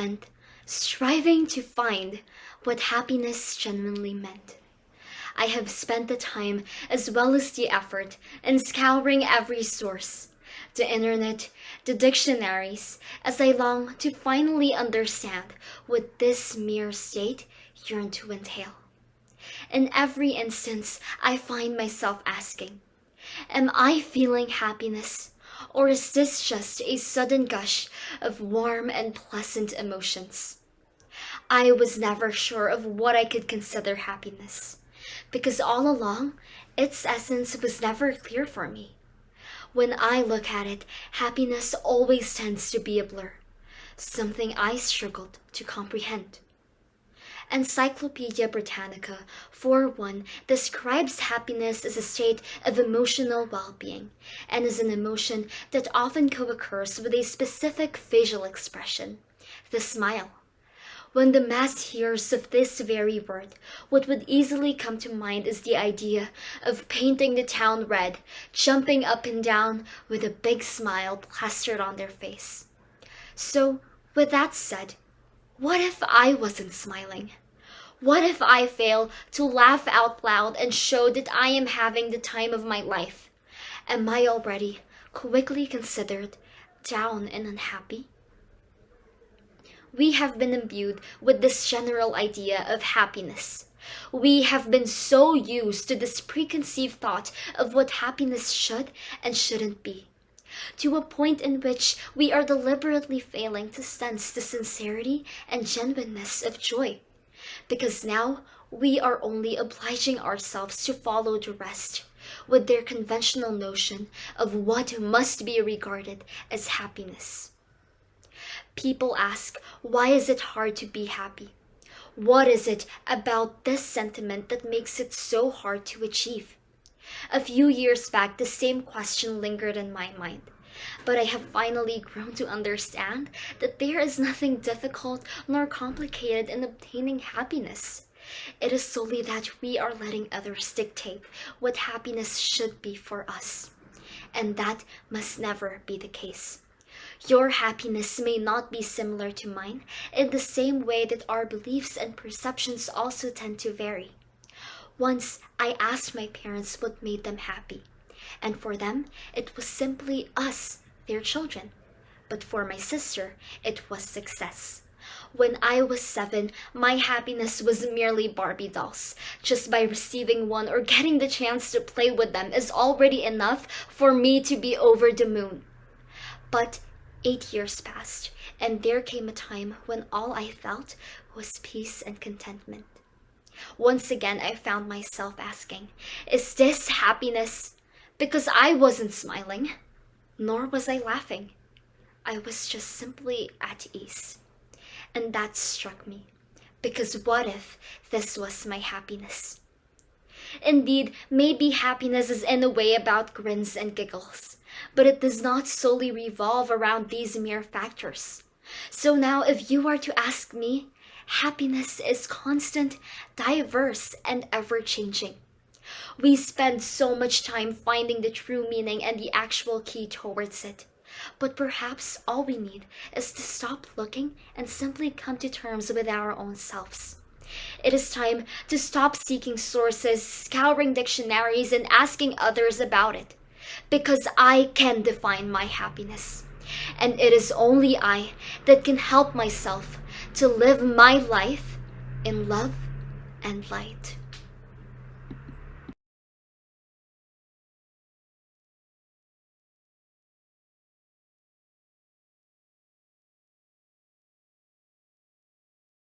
spent striving to find what happiness genuinely meant. I have spent the time as well as the effort in scouring every source, the internet, the dictionaries, as I long to finally understand what this mere state yearned to entail. In every instance, I find myself asking, am I feeling happiness, or is this just a sudden gush of warm and pleasant emotions? I was never sure of what I could consider happiness, because all along, its essence was never clear for me. When I look at it, happiness always tends to be a blur, something I struggled to comprehend. Encyclopedia Britannica, for one, describes happiness as a state of emotional well-being and as an emotion that often co-occurs with a specific facial expression, the smile. When the mass hears of this very word, what would easily come to mind is the idea of painting the town red, jumping up and down with a big smile plastered on their face. So, with that said, what if I wasn't smiling? What if I fail to laugh out loud and show that I am having the time of my life? Am I already quickly considered down and unhappy? We have been imbued with this general idea of happiness. We have been so used to this preconceived thought of what happiness should and shouldn't be, to a point in which we are deliberately failing to sense the sincerity and genuineness of joy, because now we are only obliging ourselves to follow the rest with their conventional notion of what must be regarded as happiness. People ask, why is it hard to be happy? What is it about this sentiment that makes it so hard to achieve? A few years back, the same question lingered in my mind. But I have finally grown to understand that there is nothing difficult nor complicated in obtaining happiness. It is solely that we are letting others dictate what happiness should be for us. And that must never be the case. Your happiness may not be similar to mine in the same way that our beliefs and perceptions also tend to vary. Once I asked my parents what made them happy, and for them it was simply us, their children. But for my sister, it was success. When I was 7, my happiness was merely Barbie dolls. Just by receiving one or getting the chance to play with them is already enough for me to be over the moon. But 8 years passed, and there came a time when all I felt was peace and contentment. Once again, I found myself asking, is this happiness? Because I wasn't smiling, nor was I laughing. I was just simply at ease. And that struck me, because what if this was my happiness? Indeed, maybe happiness is in a way about grins and giggles, but it does not solely revolve around these mere factors. So now, if you are to ask me, happiness is constant, diverse, and ever-changing. We spend so much time finding the true meaning and the actual key towards it. But perhaps all we need is to stop looking and simply come to terms with our own selves. It is time to stop seeking sources, scouring dictionaries, and asking others about it. Because I can define my happiness. And it is only I that can help myself to live my life in love and light.